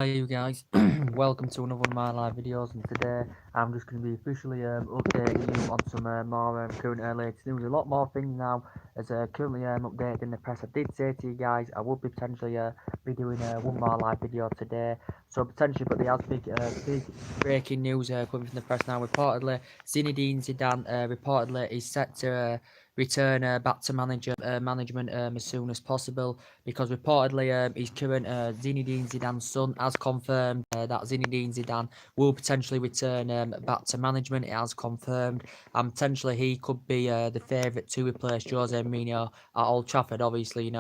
Hi you guys, welcome to another one of my live videos, and today I'm just going to be officially updating you on some more current latest news. A lot more things now as currently updated in the press. I did say to you guys I would be potentially be doing one more live video today, so potentially, but there has big breaking news coming from the press now. Reportedly, Zinedine Zidane reportedly is set to return back to management as soon as possible, because reportedly his current Zinedine Zidane's son has confirmed that Zinedine Zidane will potentially return back to management. It has confirmed, and potentially he could be the favourite to replace Jose Mourinho at Old Trafford. Obviously,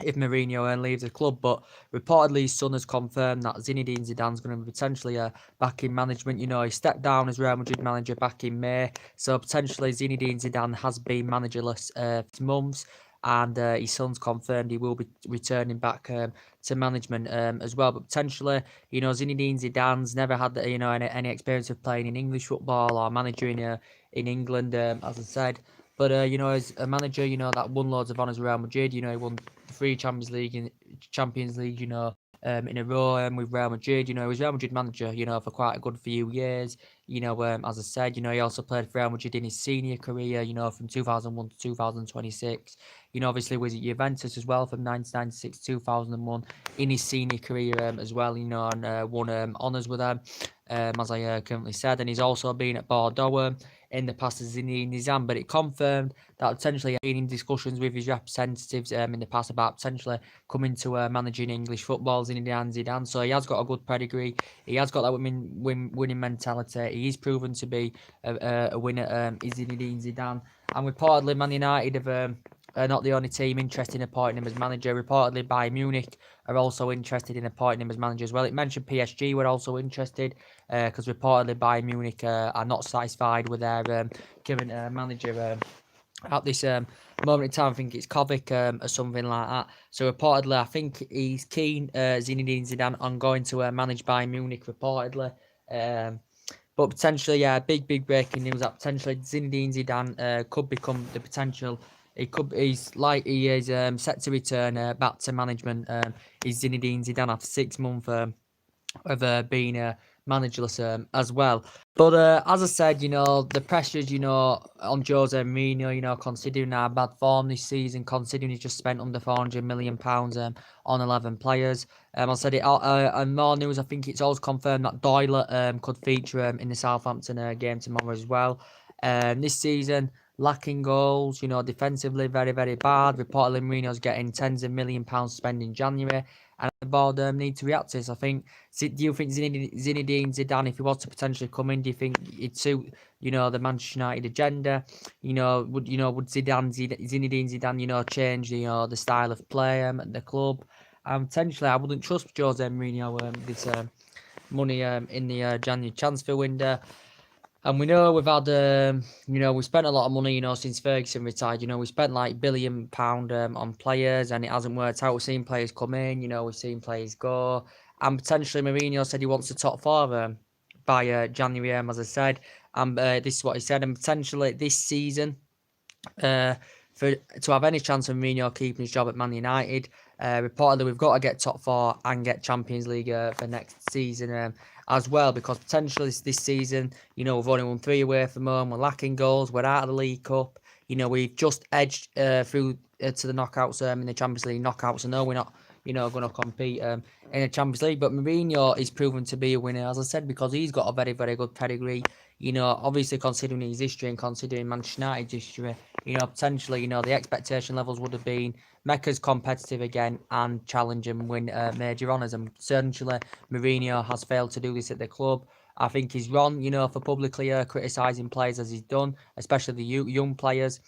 if Mourinho leaves the club, but reportedly his son has confirmed that Zinedine Zidane's going to be potentially back in management. He stepped down as Real Madrid manager back in May, so potentially Zinedine Zidane has been managerless for months, and his son's confirmed he will be returning back to management as well. But potentially, Zinedine Zidane's never had any experience of playing in English football or managing in England, as I said. But as a manager, that won loads of honours with Real Madrid. He won three Champions League, in a row with Real Madrid. He was Real Madrid manager, for quite a good few years. As I said, he also played for Real Madrid in his senior career, from 2001 to 2026. Obviously was at Juventus as well from 1996 to 2001 in his senior career as well, and won honours with them, as I currently said. And he's also been at Bordeaux in the past as Zinedine Zidane, but it confirmed that potentially been in discussions with his representatives in the past about potentially coming to managing English football, Zinedine Zidane. So he has got a good pedigree. He has got that winning mentality. He is proven to be a winner, Zinedine Zidane. And reportedly, Man United have are not the only team interested in appointing him as manager. Reportedly, Bayern Munich are also interested in appointing him as manager as well. It mentioned PSG were also interested, because reportedly Bayern Munich are not satisfied with their current manager. At this moment in time, I think it's Kovac or something like that. So reportedly, I think he's keen, Zinedine Zidane, on going to manage Bayern Munich. Reportedly, but potentially, yeah, big breaking news that potentially Zinedine Zidane could become the potential. He is set to return back to management. Is Zinedine Zidane after 6 months of being managerless as well. But as I said, the pressures, on Jose Mourinho, considering our bad form this season, considering he's just spent under £400 million on 11 players. I said it, and more news, I think it's also confirmed that Doyle could feature in the Southampton game tomorrow as well. This season, lacking goals, defensively very bad. Reportedly, Mourinho's getting tens of £1 million spent in January, and the board need to react to this. I think. Do you think Zinedine Zidane, if he was to potentially come in, do you think it'd suit, the Manchester United agenda? Would Zinedine Zidane, change, the style of play at the club? Potentially, I wouldn't trust Jose Mourinho this money in the January transfer window. And we know we've had, we spent a lot of money, since Ferguson retired. We spent like £1 billion on players, and it hasn't worked out. We've seen players come in, we've seen players go, and potentially Mourinho said he wants the top four by January, as I said. And this is what he said. And potentially this season, for to have any chance of Mourinho keeping his job at Man United, reportedly we've got to get top four and get Champions League for next season as well, because potentially this season, we've only won 3 away from home, we're lacking goals, we're out of the League Cup, we've just edged through to the knockouts in the Champions League knockouts. I know we're not, going to compete in the Champions League, but Mourinho is proven to be a winner, as I said, because he's got a very good pedigree. Obviously considering his history and considering Manchester United's history, potentially, the expectation levels would have been Mecca's competitive again and challenge and win major honours. And certainly, Mourinho has failed to do this at the club. I think he's wrong, for publicly criticising players as he's done, especially the young players.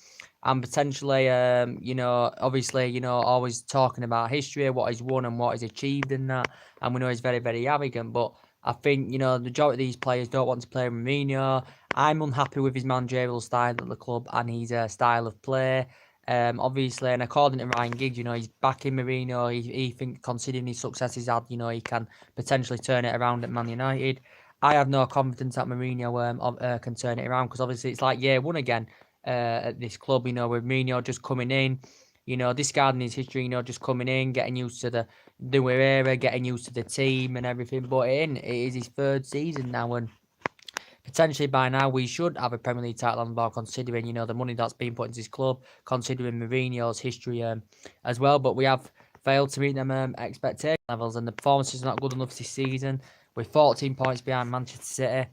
And potentially, obviously, always talking about history, what he's won and what he's achieved in that. And we know he's very arrogant, but I think, the majority of these players don't want to play with Mourinho. I'm unhappy with his managerial style at the club and his style of play. Obviously, and according to Ryan Giggs, he's backing Mourinho. He thinks, considering his success he's had, he can potentially turn it around at Man United. I have no confidence that Mourinho can turn it around, because obviously it's like year one again at this club, with Mourinho just coming in. discarding his history, just coming in, getting used to the new era, getting used to the team and everything. But it is his third season now, and potentially by now we should have a Premier League title on the board, considering the money that's been put into his club, considering Mourinho's history as well. But we have failed to meet them expectation levels, and the performance is not good enough this season. We're 14 points behind Manchester City.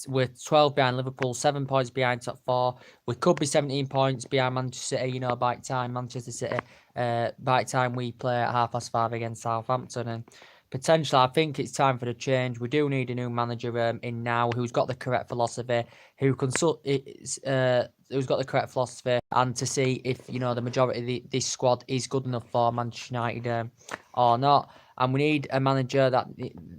We're 12 behind Liverpool, 7 points behind top four. We could be 17 points behind Manchester City, by time Manchester City, by time we play at 5:30 against Southampton. And potentially, I think it's time for the change. We do need a new manager in now who's got the correct philosophy, who's got the correct philosophy, and to see if the majority of this squad is good enough for Manchester United or not. And we need a manager that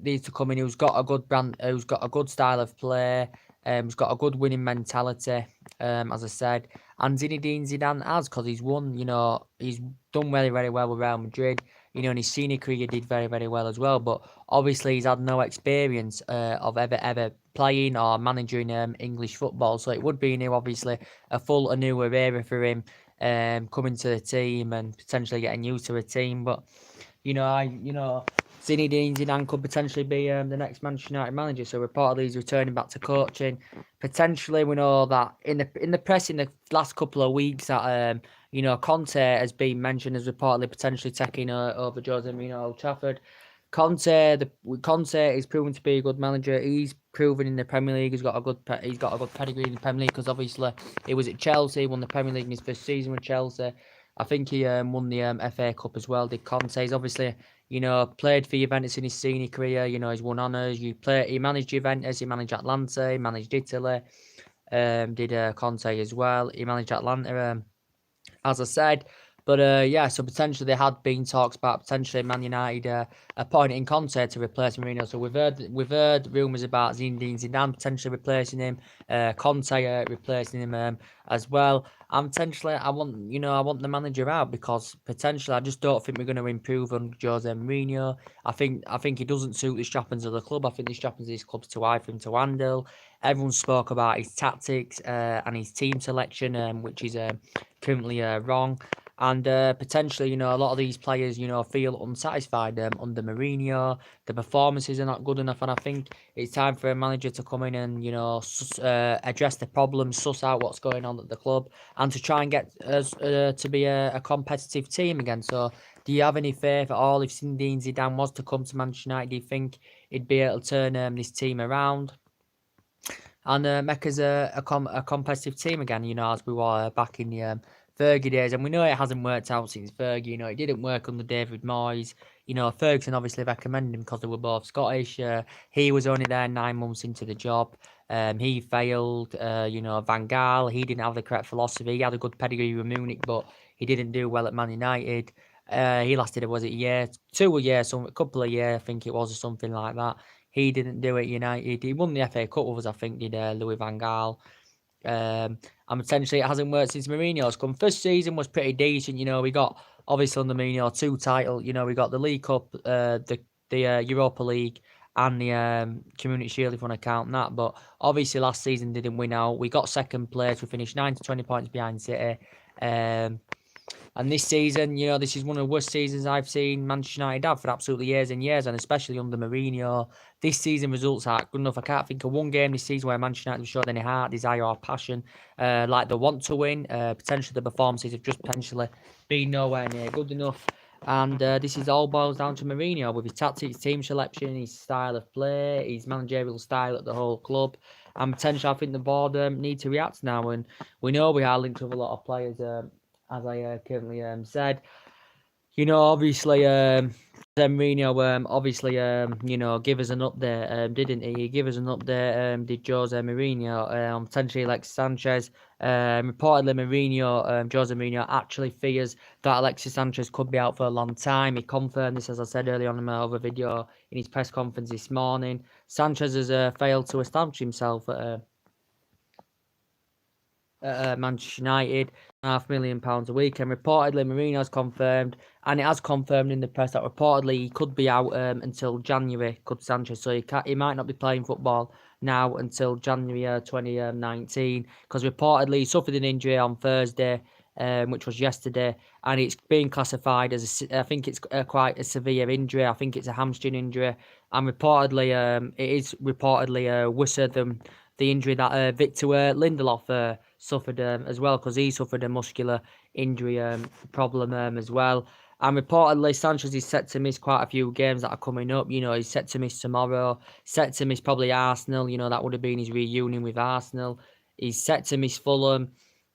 needs to come in who's got a good brand, who's got a good style of play, who's got a good winning mentality, as I said. And Zinedine Zidane has, because he's won, he's done very, very well with Real Madrid. In his senior career, he did very, very well as well. But obviously, he's had no experience of ever playing or managing English football. So it would be obviously a newer era for him coming to the team and potentially getting used to a team. But Zinedine Zidane could potentially be the next Manchester United manager. So reportedly he's returning back to coaching. Potentially, we know that in the press in the last couple of weeks that Conte has been mentioned as reportedly potentially taking over Jose Mourinho Old Trafford. Conte is proven to be a good manager. He's proven in the Premier League. He's got a good pedigree in the Premier League, because obviously he was at Chelsea, won the Premier League in his first season with Chelsea. I think he won the FA Cup as well. Did Conte? He's obviously played for Juventus in his senior career. He's won honours. He managed Juventus. He managed Atlanta. He managed Italy. Did Conte as well. He managed Atlanta. As I said. But so potentially there had been talks about potentially Man United appointing Conte to replace Mourinho. So we've heard rumours about Zinedine Zidane potentially replacing him, Conte replacing him as well. And potentially I want the manager out, because potentially I just don't think we're going to improve on Jose Mourinho. I think he doesn't suit the strappings of the club. I think the strappings of his club's too high for him to handle. Everyone spoke about his tactics and his team selection, which is currently wrong. And potentially, a lot of these players, feel unsatisfied under Mourinho. The performances are not good enough, and I think it's time for a manager to come in and, address the problems, suss out what's going on at the club, and to try and get us to be a competitive team again. So, do you have any faith at all if Zinedine Zidane was to come to Manchester United? Do you think he'd be able to turn this team around and make us a competitive team again, as we were back in the Fergie days? And we know it hasn't worked out since Fergie, it didn't work under David Moyes. Ferguson obviously recommended him because they were both Scottish. He was only there 9 months into the job. He failed. Van Gaal, he didn't have the correct philosophy. He had a good pedigree with Munich, but he didn't do well at Man United. He lasted, was it a year, a couple of years, I think it was, or something like that. He didn't do it at United. He won the FA Cup with us, I think, did Louis van Gaal. And potentially it hasn't worked since Mourinho's come. First season was pretty decent. We got, obviously under Mourinho, 2 titles. We got the League Cup, the Europa League, and the Community Shield, if you want to count that. But obviously last season didn't win out. We got second place. We finished 9 to 20 points behind City. And this season, this is one of the worst seasons I've seen Manchester United have for absolutely years and years, and especially under Mourinho. This season results aren't good enough. I can't think of one game this season where Manchester United have showed any heart, desire, or passion, like they want to win. Potentially the performances have just potentially been nowhere near good enough. And this is all boils down to Mourinho with his tactics, team selection, his style of play, his managerial style at the whole club. And potentially I think the board need to react now. And we know we are linked with a lot of players, as I currently said. Obviously, Mourinho, obviously, give us an update, didn't he? He gave us an update, did Jose Mourinho, potentially Alexis Sanchez. Reportedly, Jose Mourinho actually fears that Alexis Sanchez could be out for a long time. He confirmed this, as I said earlier on in my other video, in his press conference this morning. Sanchez has failed to establish himself at Manchester United, £5 million a week, and reportedly Mourinho's confirmed, and it has confirmed in the press that reportedly he could be out until January, could Sanchez, so he might not be playing football now until January 2019, because reportedly he suffered an injury on Thursday which was yesterday, and it's being classified as I think it's quite a severe injury. I think it's a hamstring injury, and reportedly, it is reportedly worse than the injury that Victor Lindelof suffered as well, because he suffered a muscular injury problem as well. And reportedly, Sanchez is set to miss quite a few games that are coming up. You know, he's set to miss tomorrow, set to miss probably Arsenal. You know, that would have been his reunion with Arsenal. He's set to miss Fulham,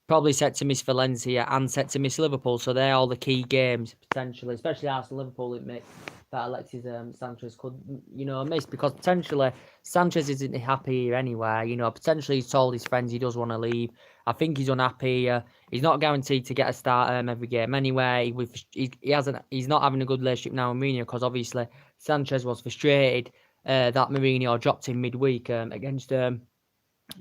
probably set to miss Valencia, and set to miss Liverpool. So they're all the key games, potentially, especially Arsenal Liverpool, it makes that Alexis Sanchez could, you know, miss, because potentially Sanchez isn't happy here anywhere. You know, potentially he's told his friends he does want to leave. I think he's unhappy. He's not guaranteed to get a start every game anyway. He's not having a good relationship now with Mourinho, because obviously Sanchez was frustrated that Mourinho dropped him midweek against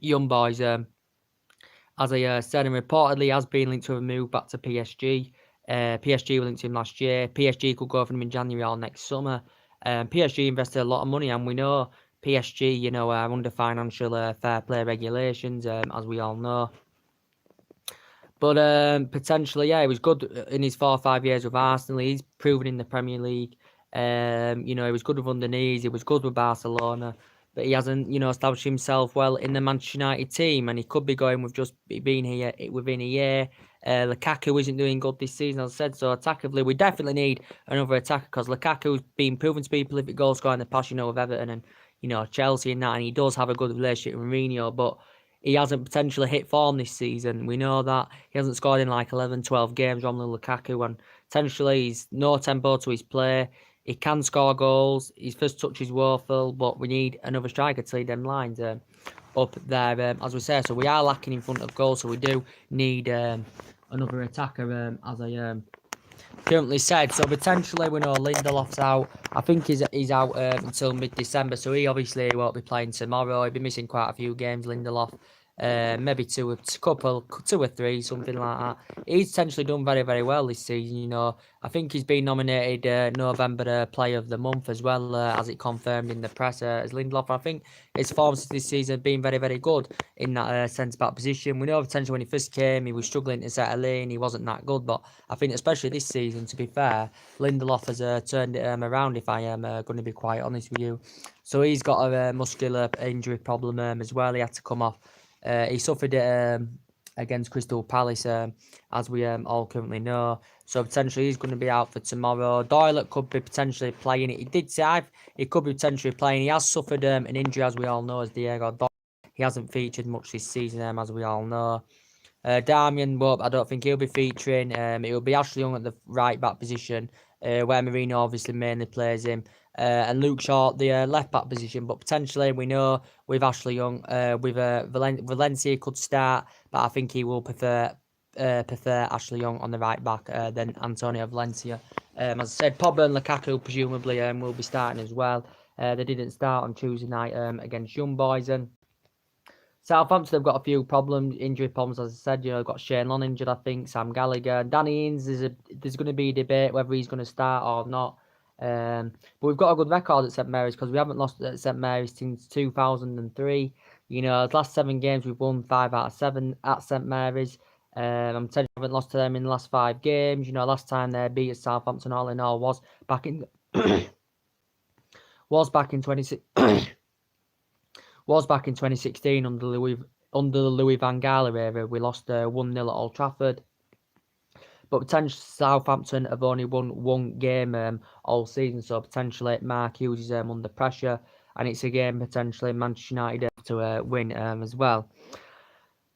Young Boys. As I said, and reportedly has been linked to a move back to PSG. PSG were linked to him last year. PSG could go for him in January or next summer. PSG invested a lot of money, and we know PSG, you know, are under financial fair play regulations, as we all know. But potentially, yeah, he was good in his 4 or 5 years with Arsenal. He's proven in the Premier League. You know, he was good with Underneath. He was good with Barcelona. But he hasn't, you know, established himself well in the Manchester United team, and he could be going with just being here within a year. Lukaku isn't doing good this season, as I said. So attackively, we definitely need another attacker, because Lukaku's been proven to be a prolific goal scorer in the past, you know, with Everton and, you know, Chelsea and that, and he does have a good relationship with Mourinho, but he hasn't potentially hit form this season. We know that he hasn't scored in like 11, 12 games, Romelu Lukaku, and potentially he's no tempo to his play. He can score goals. His first touch is woeful, but we need another striker to lead them lines up there, as we say. So we are lacking in front of goal, so we do need another attacker, as I currently said. So potentially we know Lindelof's out. I think he's out until mid-December, so he obviously won't be playing tomorrow. He'll be missing quite a few games, Lindelof. Maybe two or three, something like that. He's potentially done very, very well this season. You know, I think he's been nominated November Player of the Month as well, as it confirmed in the press as Lindelof. I think his forms this season have been very, very good in that centre-back position. We know potentially when he first came, he was struggling to settle in. He wasn't that good, but I think especially this season, to be fair, Lindelof has turned it around, if I am going to be quite honest with you. So he's got a muscular injury problem as well. He had to come off. He suffered it against Crystal Palace, as we all currently know. So potentially he's going to be out for tomorrow. Doyle could be potentially playing. He did say he could be potentially playing. He has suffered an injury, as we all know, as Diego Doyle. He hasn't featured much this season, as we all know. Darmian, well, I don't think he'll be featuring. It will be Ashley Young at the right back position, where Mourinho obviously mainly plays him. And Luke Shaw the left back position, but potentially we know with Ashley Young, with Valencia could start, but I think he will prefer Ashley Young on the right back than Antonio Valencia. As I said, Pogba and Lukaku presumably will be starting as well. They didn't start on Tuesday night against Young Boys, and Southampton have got a few injury problems, as I said. You know, they've got Shane Long injured, I think, Sam Gallagher, Danny Ings. There's going to be a debate whether he's going to start or not. But we've got a good record at St Mary's, because we haven't lost at St Mary's since 2003. You know, the last 7 games we've won 5 out of 7 at St Mary's. I'm telling you, we haven't lost to them in the last 5 games. You know, last time they beat Southampton all in all was back in 26. Was back in 2016 under the Louis van Gaal era. We lost 1-0 at Old Trafford. But potentially Southampton have only won 1 game all season, so potentially Mark Hughes is under pressure, and it's a game potentially Manchester United have to win as well.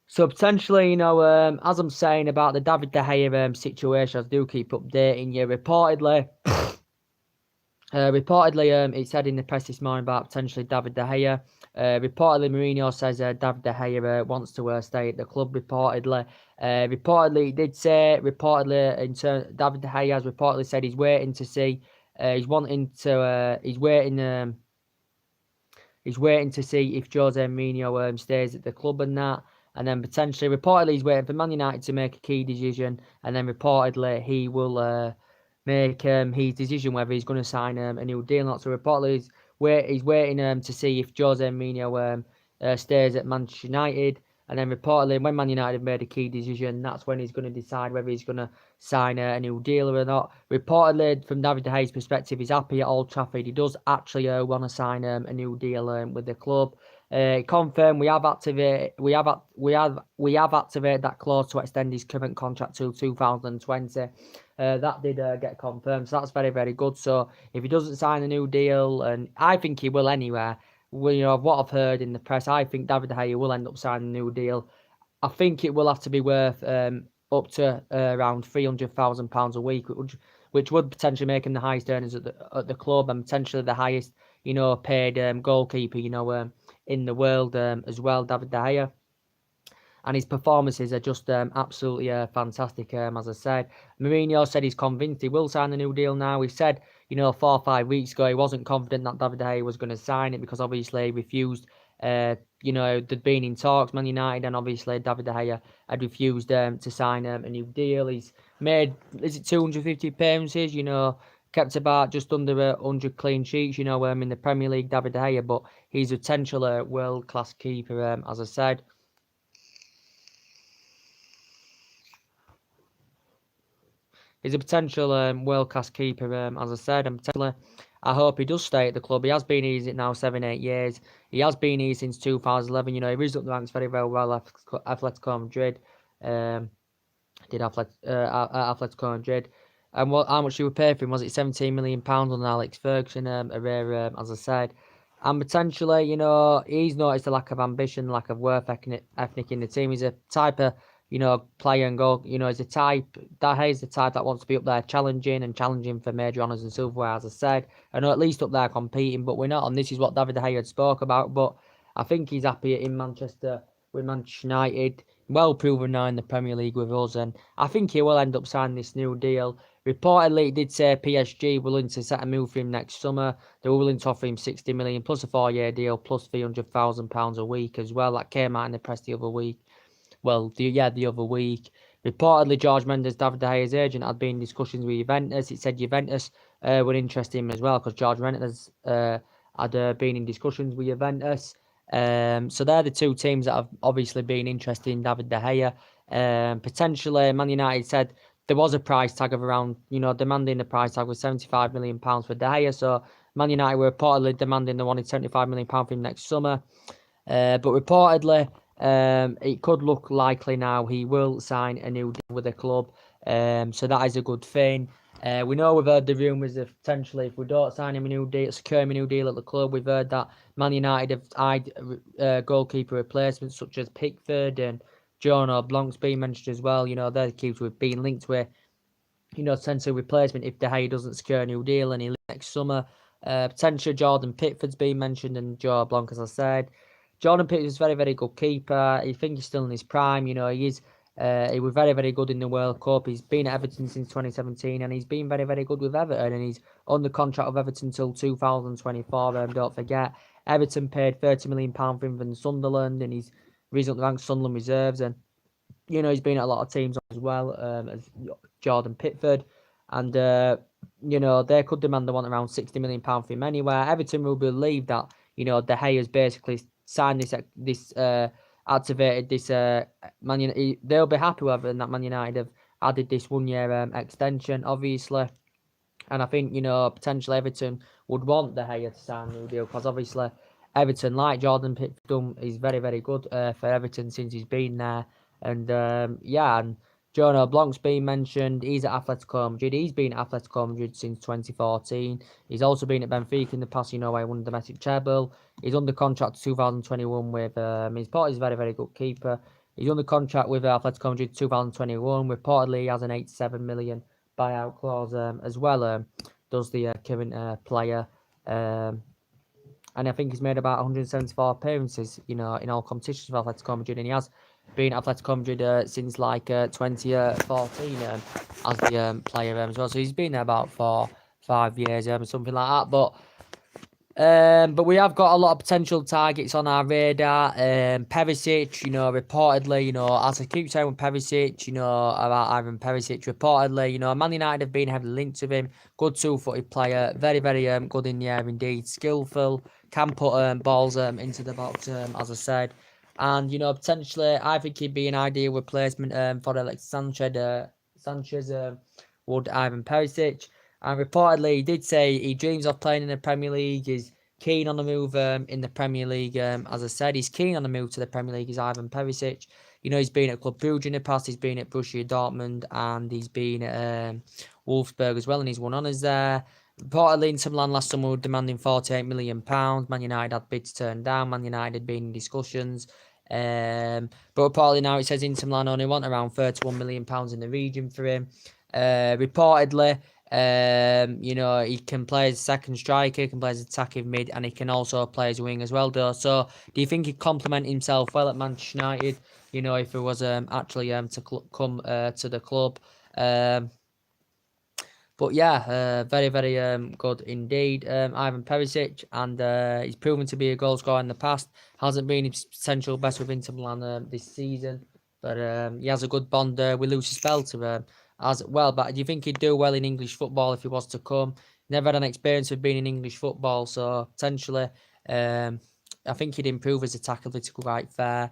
So potentially, you know, as I'm saying about the David De Gea situation, I do keep updating you. Reportedly, it said in the press this morning about potentially David De Gea. Reportedly, Mourinho says David De Gea wants to stay at the club. Reportedly, he did say David De Gea has reportedly said he's waiting to see. He's waiting to see if Jose Mourinho stays at the club and that. And then potentially, reportedly, he's waiting for Man United to make a key decision. And then reportedly, he will make his decision whether he's going to sign a new deal or not. So reportedly, he's waiting to see if Jose Mourinho stays at Manchester United. And then reportedly, when Man United have made a key decision, that's when he's going to decide whether he's going to sign a new deal or not. Reportedly, from David De Gea's perspective, he's happy at Old Trafford. He does actually want to sign a new deal with the club. Confirmed, we have activated that clause to extend his current contract till 2020. That did get confirmed, so that's very, very good. So if he doesn't sign a new deal, and I think he will anyway, what I've heard in the press, I think David De Gea will end up signing a new deal. I think it will have to be worth up to around £300,000 a week, which would potentially make him the highest earners at the club, and potentially the highest, paid goalkeeper, in the world as well, David De Gea. And his performances are just absolutely fantastic, as I said. Mourinho said he's convinced he will sign a new deal now. He said, 4 or 5 weeks ago, he wasn't confident that David De Gea was going to sign it because obviously he refused, they'd been in talks, Man United, and obviously David De Gea had refused to sign a new deal. He's made, 250 appearances, kept about just under 100 clean sheets, in the Premier League, David De Gea, but he's a potential world-class keeper, as I said. He's a potential world-class keeper, as I said, and potentially, I hope he does stay at the club. He has been here now 7-8 years. He has been here since 2011. He rose up the ranks very, very well at Atletico Madrid. Did Atletico Madrid. And how much you would pay for him? Was it £17 million on Alex Ferguson, as I said. And potentially, he's noticed a lack of ambition, lack of work ethic in the team. He's a type of player and goal. He's a type that he's the type that wants to be up there challenging for major honours and silverware, as I said. And at least up there competing, but we're not. And this is what David De Gea had spoke about. But I think he's happy in Manchester with Manchester United. Well proven now in the Premier League with us, and I think he will end up signing this new deal. Reportedly, it did say PSG were willing to set a move for him next summer. They were willing to offer him 60 million plus a 4-year deal plus £300,000 a week as well. That came out in the press the other week. The other week. Reportedly, George Mendes, David De Gea's agent, had been in discussions with Juventus. It said Juventus were interested in him as well because George Mendes had been in discussions with Juventus. So they're the two teams that have obviously been interested in David De Gea. Potentially, Man United said there was a price tag of around, demanding the price tag was £75 million for De Gea. So Man United were reportedly demanding they wanted £75 million for him next summer. But reportedly, it could look likely now he will sign a new deal with the club. So that is a good thing. We know we've heard the rumours of potentially if we don't sign him a new deal, secure him a new deal at the club. We've heard that Man United have eyed goalkeeper replacements such as Pickford and Jonah Blanc's been mentioned as well. They're the keepers we've been linked with. Potential replacement if De Gea doesn't secure a new deal and he leaves next summer. Potential Jordan Pickford's been mentioned and Joe Blanc, as I said. Jordan Pickford is a very, very good keeper. I think he's still in his prime. He was very, very good in the World Cup. He's been at Everton since 2017 and he's been very, very good with Everton. And he's on the contract of Everton until 2024. Don't forget, Everton paid £30 million for him from Sunderland and he's recently ranked Sunderland reserves. And, he's been at a lot of teams as well as Jordan Pickford. And, they could demand they want around £60 million for him anywhere. Everton will believe that, De Gea's basically signed activated this Man United. They'll be happy with it, and that Man United have added this 1-year extension, obviously. And I think, potentially Everton would want De Gea to sign a new deal because obviously Everton, like Jordan Pickford, is very, very good for Everton since he's been there. And and Jonah Blanc's been mentioned. He's at Atletico Madrid. He's been at Atletico Madrid since 2014. He's also been at Benfica in the past. He won the domestic treble. He's under contract to 2021 with. He's a very, very good keeper. He's under contract with Atletico Madrid 2021. Reportedly, he has an 87 million buyout clause as well. Does the current player. And I think he's made about 174 appearances, in all competitions for Atletico Madrid, and he has been at Atletico Madrid since 2014 as the player as well. So he's been there about 5 years, something like that. But we have got a lot of potential targets on our radar. Perisic, reportedly, as I keep saying with Perisic, about Ivan Perisic, reportedly, Man United have been heavily linked to him. Good two-footed player, very, very good in the air indeed, skillful, can put balls into the box, as I said. And potentially, I think he'd be an ideal replacement for Alex Sanchez would Ivan Perisic. And reportedly, he did say he dreams of playing in the Premier League. He's keen on the move in the Premier League. As I said, he's keen on the move to the Premier League. Is Ivan Perisic. He's been at Club Brugge in the past. He's been at Borussia Dortmund, and he's been at Wolfsburg as well, and he's won honours there. Reportedly, Inter Milan last summer were demanding £48 million. Man United had bids turned down. Man United had been in discussions. But reportedly now it says Inter Milan only want around £31 million in the region for him. Reportedly, he can play as second striker, he can play as attacking mid, and he can also play as wing as well, though. So, do you think he'd complement himself well at Manchester United? If he was actually to come to the club. But yeah, very, very good indeed. Ivan Perisic, and he's proven to be a goal scorer in the past. Hasn't been his potential best with Inter Milan this season, but he has a good bond with Lucy Spelter as well. But do you think he'd do well in English football if he was to come? Never had an experience of being in English football, so potentially, I think he'd improve as a tackle. It's quite fair.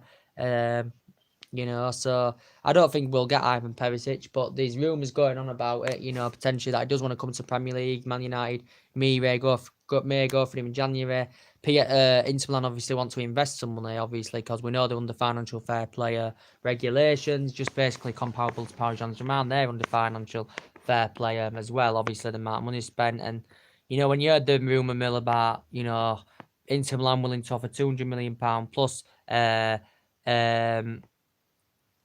So I don't think we'll get Ivan Perisic, but there's rumours going on about it, potentially that he does want to come to Premier League. Man United may go for him in January. Inter Milan obviously want to invest some money, obviously, because we know they're under financial fair play regulations, just basically comparable to Paris Saint-Germain. They're under financial fair play as well, obviously, the amount of money spent. And, when you heard the rumour mill about, Inter Milan willing to offer £200 million plus,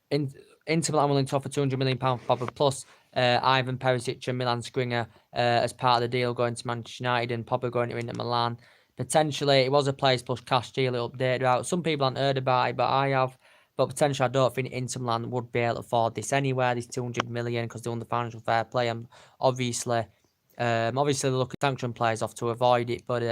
Inter Milan willing to offer £200 million for Pogba plus Ivan Perisic and Milan Skriniar as part of the deal going to Manchester United and Pogba going to Inter Milan. Potentially, it was a players plus cash deal. It updated out. Some people haven't heard about it, but I have. But potentially, I don't think Inter Milan would be able to afford this anywhere. This £200 million because they're under financial fair play, and obviously they're looking at sanction players off to avoid it. But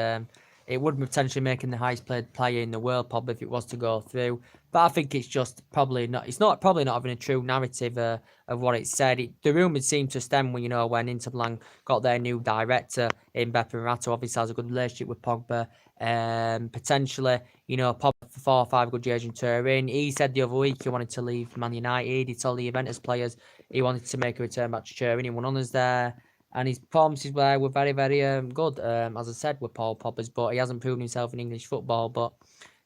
it would be potentially making the highest paid player in the world, probably, if it was to go through. But I think it's just probably not. It's not probably not having a true narrative of what it said. The rumours seem to stem when when Inter Milan got their new director in Beppe Marato. Obviously has a good relationship with Pogba. Potentially, Pogba for 4 or 5 good years in Turin. He said the other week he wanted to leave Man United. He told the Juventus players he wanted to make a return back to Turin. He won honours there. And his performances were very, very good, as I said, with Paul Pogba's, but he hasn't proven himself in English football. But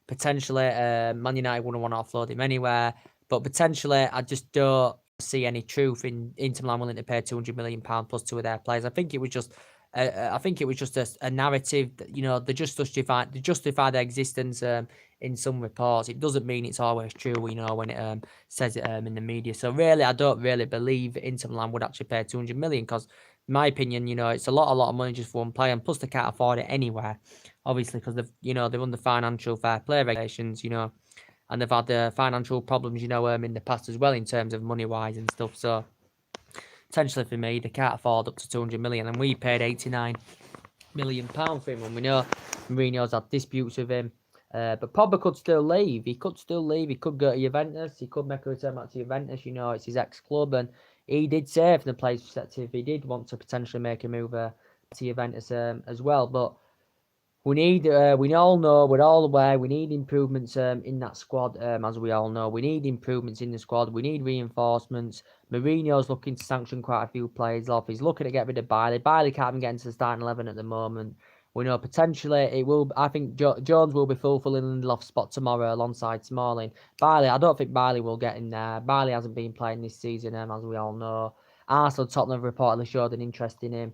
potentially, Man United wouldn't want to offload him anywhere. But potentially, I just don't see any truth in Inter Milan willing to pay £200 million plus 2 of their players. I think it was just, a narrative that they just justify their existence in some reports. It doesn't mean it's always true, when it says it in the media. So really, I don't really believe Inter Milan would actually pay £200 million because, in my opinion, it's a lot of money just for one player, and plus they can't afford it anywhere, obviously, because they're under financial fair play regulations, and they've had financial problems, in the past as well in terms of money wise and stuff. So potentially for me, they can't afford up to 200 million, and we paid 89 million pounds for him, and we know Mourinho's had disputes with him. But Pogba could still leave. He could still leave. He could go to Juventus. He could make a return back to Juventus. It's his ex-club, and he did say from the player's perspective he did want to potentially make a move to Juventus as well. But we all know, we're all aware, we need improvements in that squad, as we all know. We need improvements in the squad. We need reinforcements. Mourinho's looking to sanction quite a few players off. He's looking to get rid of Bailey. Bailey can't even get into the starting 11 at the moment. We know potentially it will. I think Jones will be fulfilling Lindelof's spot tomorrow alongside Smalling. Bailey, I don't think Bailey will get in there. Bailey hasn't been playing this season, as we all know. Arsenal, Tottenham reportedly showed an interest in him.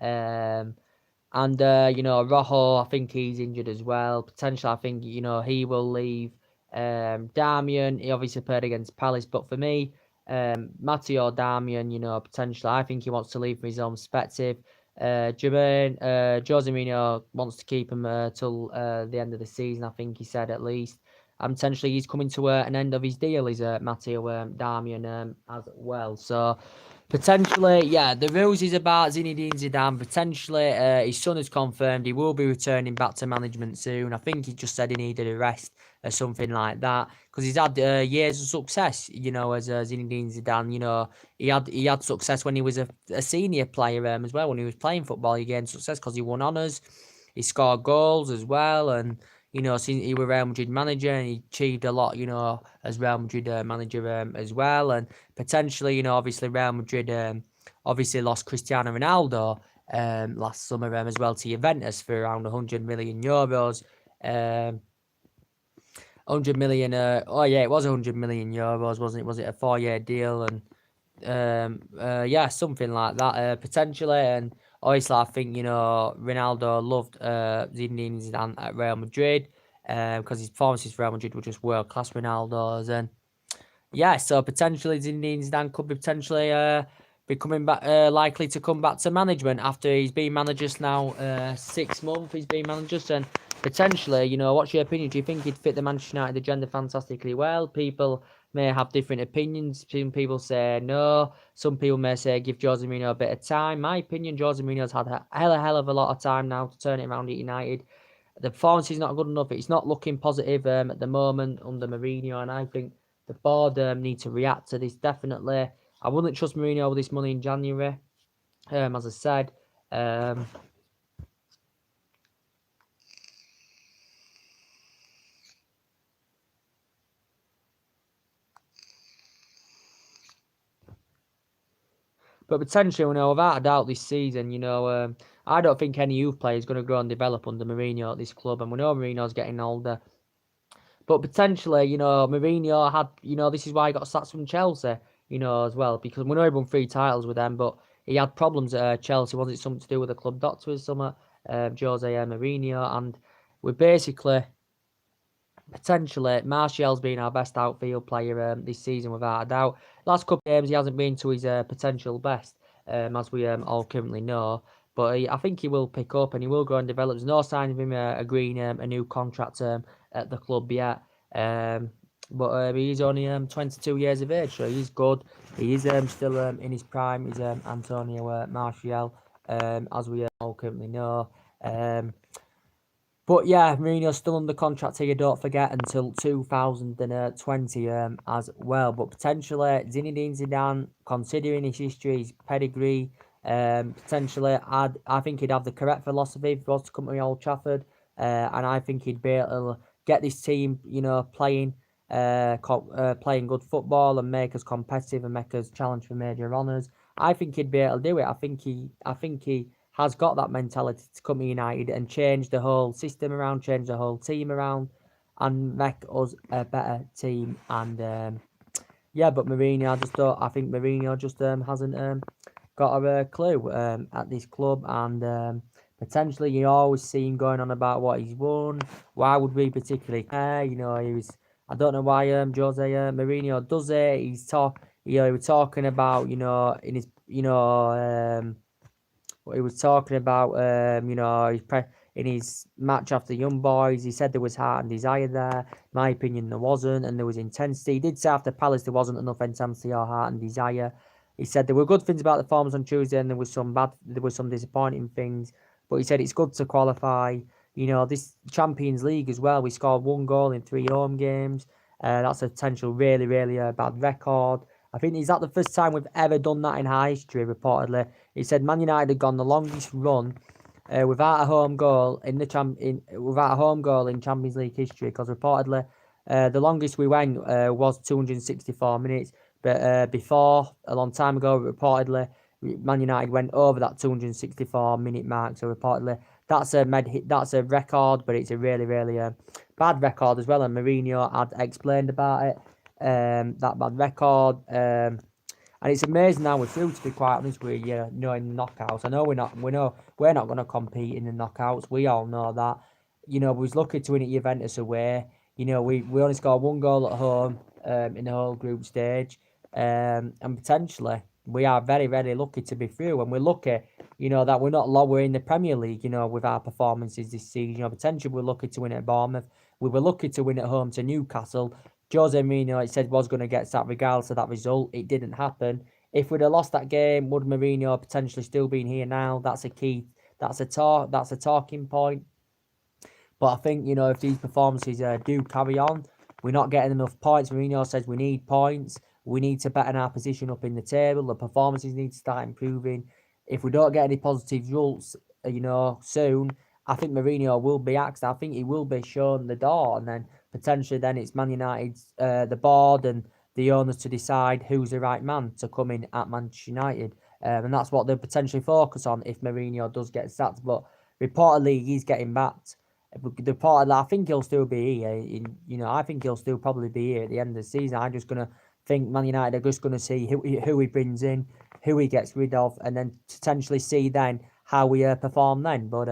And Rojo, I think he's injured as well. Potentially, I think, he will leave. Darmian, he obviously played against Palace. But for me, Matteo Darmian, potentially, I think he wants to leave from his own perspective. Jose Mourinho wants to keep him till the end of the season, I think he said at least. And potentially he's coming to an end of his deal, is Matteo Darmian as well. So potentially, yeah, the rules is about Zinedine Zidane. Potentially, his son has confirmed he will be returning back to management soon. I think he just said he needed a rest or something like that, because he's had years of success, as Zinedine Zidane. He had success when he was a senior player as well. When he was playing football, he gained success because he won honours. He scored goals as well, and since he was Real Madrid manager, and he achieved a lot, as Real Madrid manager as well. And potentially, obviously Real Madrid obviously lost Cristiano Ronaldo last summer as well to Juventus for around 100 million euros. 100 million, it was 100 million euros, wasn't it? Was it a 4-year deal? And something like that, potentially. And obviously, I think, Ronaldo loved Zinedine Zidane at Real Madrid, because his performances for Real Madrid were just world class Ronaldo's. And so potentially Zinedine Zidane could be potentially be coming back, likely to come back to management after he's been manager now 6 months. He's been manager, and potentially, what's your opinion? Do you think he'd fit the Manchester United agenda fantastically well? People may have different opinions. Some people say no. Some people may say give Jose Mourinho a bit of time. My opinion, Jose Mourinho's had a hell of a lot of time now to turn it around at United. The performance is not good enough. It's not looking positive at the moment under Mourinho, and I think the board need to react to this definitely. I wouldn't trust Mourinho with this money in January, as I said. But potentially, without a doubt, this season, I don't think any youth player is going to grow and develop under Mourinho at this club. And we know Mourinho's getting older. But potentially, Mourinho had, this is why he got sacked from Chelsea, as well. Because we know he won 3 titles with them, but he had problems at Chelsea. Was it something to do with the club doctor or something? Jose Mourinho. And we basically, potentially, Martial's been our best outfield player this season without a doubt. Last couple of games, he hasn't been to his potential best, as we all currently know. But I think he will pick up and he will grow and develop. There's no sign of him agreeing a new contract at the club yet. But he's only 22 years of age, so he's good. He is still in his prime. He's Antonio Martial, as we all currently know. But yeah, Mourinho's still under contract here, don't forget, until 2020 as well. But potentially, Zinedine Zidane, considering his history, his pedigree, potentially, I think he'd have the correct philosophy if he was to come to Old Trafford. And I think he'd be able to get this team, playing good football and make us competitive and make us challenge for major honours. I think he'd be able to do it. I think he has got that mentality to come to United and change the whole system around, change the whole team around, and make us a better team. And but Mourinho, I think Mourinho just hasn't got a clue at this club. And potentially, you always see him going on about what he's won. Why would we particularly care? I don't know why Jose Mourinho does it. He was talking about, in his, what he was talking about, in his match after Young Boys, he said there was heart and desire there. In my opinion, there wasn't, and there was intensity. He did say after Palace there wasn't enough intensity or heart and desire. He said there were good things about the forms on Tuesday, and there was some disappointing things. But he said it's good to qualify. This Champions League as well. We scored 1 goal in 3 home games. That's a potential really, really bad record. I think is that the first time we've ever done that in our history, reportedly. He said Man United had gone the longest run without a home goal in Champions League history, because reportedly the longest we went was 264 minutes. But before, a long time ago, reportedly Man United went over that 264 minute mark. So reportedly that's a record, but it's a really, really bad record as well. And Mourinho had explained about it. That bad record. And it's amazing now we're through, to be quite honest with you, in the knockouts. I know we're not going to compete in the knockouts. We all know that. We was lucky to win at Juventus away. We only scored 1 goal at home in the whole group stage. And potentially we are very, very lucky to be through. And we're lucky, that we're not lower in the Premier League, with our performances this season. Potentially we're lucky to win at Bournemouth. We were lucky to win at home to Newcastle. Jose Mourinho, it said, was going to get sacked regardless of that result. It didn't happen. If we'd have lost that game, would Mourinho potentially still been here now? That's a key. That's a talking point. But I think, if these performances do carry on, we're not getting enough points. Mourinho says we need points. We need to better our position up in the table. The performances need to start improving. If we don't get any positive results, soon, I think Mourinho will be axed. I think he will be shown the door, and then potentially then it's Man United's the board and the owners to decide who's the right man to come in at Manchester United. And that's what they'll potentially focus on if Mourinho does get sacked. But reportedly, he's getting backed. Reportedly, I think he'll still be here. I think he'll still probably be here at the end of the season. I'm just gonna think Man United are just gonna see who he brings in, who he gets rid of, and then potentially see then how we perform then. But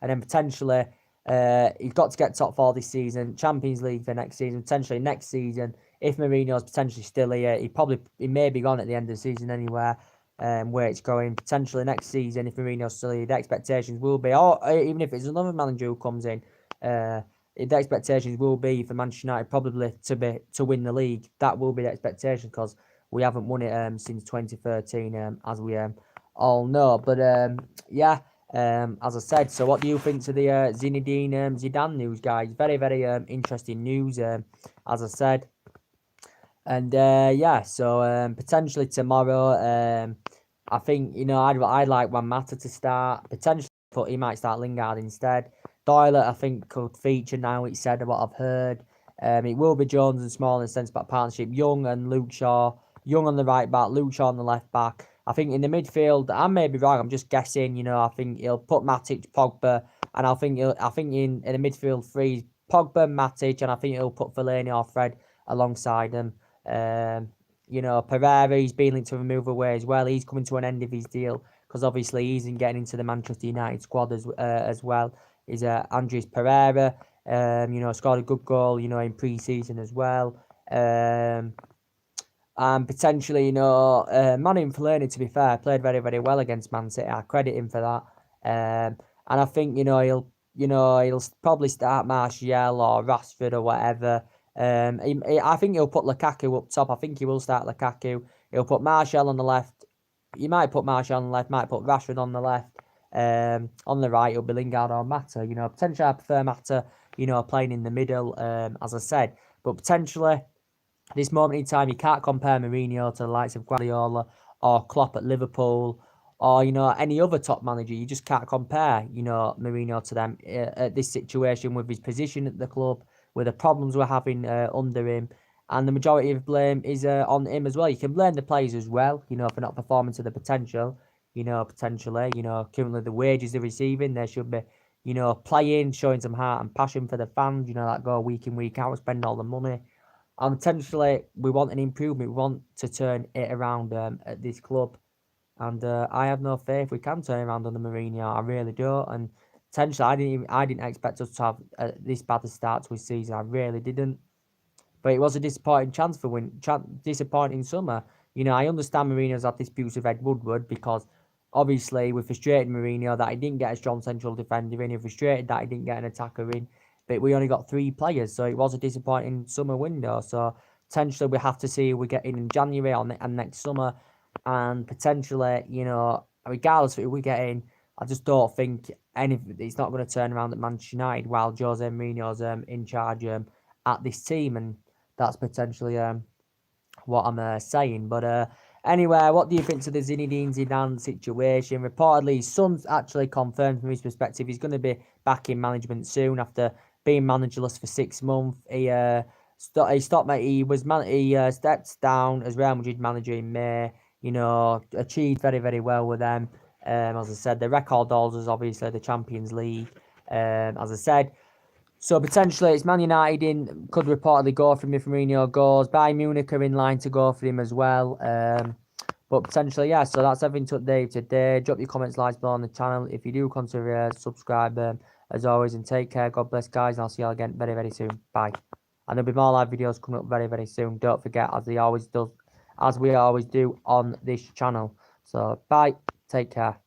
and then potentially he's got to get top four this season, Champions League for next season, potentially next season. If Mourinho's potentially still here, he may be gone at the end of the season anywhere. Where it's going potentially next season, if Mourinho's still here, the expectations will be, or even if it's another manager who comes in, the expectations will be for Manchester United probably to win the league. That will be the expectation because we haven't won it since 2013, as we all know. But yeah. As I said, so what do you think to the Zinedine Zidane news, guys? Very, very interesting news, as I said. And yeah, so potentially tomorrow, I think, I'd like Juan Mata to start. Potentially, but he might start Lingard instead. Doyle, I think, could feature now, it's said, what I've heard. It will be Jones and Small in the centre-back partnership. Young and Luke Shaw. Young on the right back, Luke Shaw on the left back. I think in the midfield, I may be wrong, I'm just guessing, I think he'll put Matic, Pogba, and I think in the midfield three, Pogba, Matic, and I think he'll put Fellaini or Fred alongside them. Pereira, he's been linked to a move away as well. He's coming to an end of his deal because obviously he's getting into the Manchester United squad as well. Is Andres Pereira, scored a good goal, in pre-season as well. And potentially, Manning Fellaini, to be fair, played very, very well against Man City. I credit him for that. And I think, he'll probably start Martial or Rashford or whatever. I think he'll put Lukaku up top. I think he will start Lukaku. He'll put Martial on the left. He might put Martial on the left, might put Rashford on the left. On the right, it'll be Lingard or Mata. Potentially I prefer Mata, playing in the middle, as I said. But potentially, at this moment in time, you can't compare Mourinho to the likes of Guardiola or Klopp at Liverpool or, any other top manager. You just can't compare, Mourinho to them at this situation with his position at the club, with the problems we're having under him. And the majority of blame is on him as well. You can blame the players as well, for not performing to the potential, potentially, currently the wages they're receiving, they should be, playing, showing some heart and passion for the fans, that go week in, week out, spend all the money. And potentially, we want an improvement. We want to turn it around at this club. And I have no faith we can turn around under Mourinho. I really don't. And potentially, I didn't expect us to have this bad a start to his season. I really didn't. But it was a disappointing disappointing summer. I understand Mourinho's had disputes with Ed Woodward because obviously we're frustrated Mourinho that he didn't get a strong central defender in. We're frustrated that he didn't get an attacker in. But we only got 3 players, so it was a disappointing summer window. So potentially we have to see who we get in January and next summer. And potentially, regardless of who we get in, I just don't think it's not going to turn around at Manchester United while Jose Mourinho's in charge at this team. And that's potentially what I'm saying. But anyway, what do you think to the Zinedine Zidane situation? Reportedly, his son's actually confirmed from his perspective he's going to be back in management soon after being managerless for 6 months. He stepped down as Real Madrid manager in May. Achieved very, very well with them. As I said, the record holders is obviously the Champions League. As I said. So potentially it's Man United could reportedly go for him if Mourinho goes. Bayern Munich are in line to go for him as well. But potentially, yeah. So that's everything to update today. Drop your comments, likes below on the channel. If you do consider subscribe, as always, and take care. God bless, guys. And I'll see you all again very, very soon. Bye. And there'll be more live videos coming up very, very soon. Don't forget, as we always do on this channel. So bye. Take care.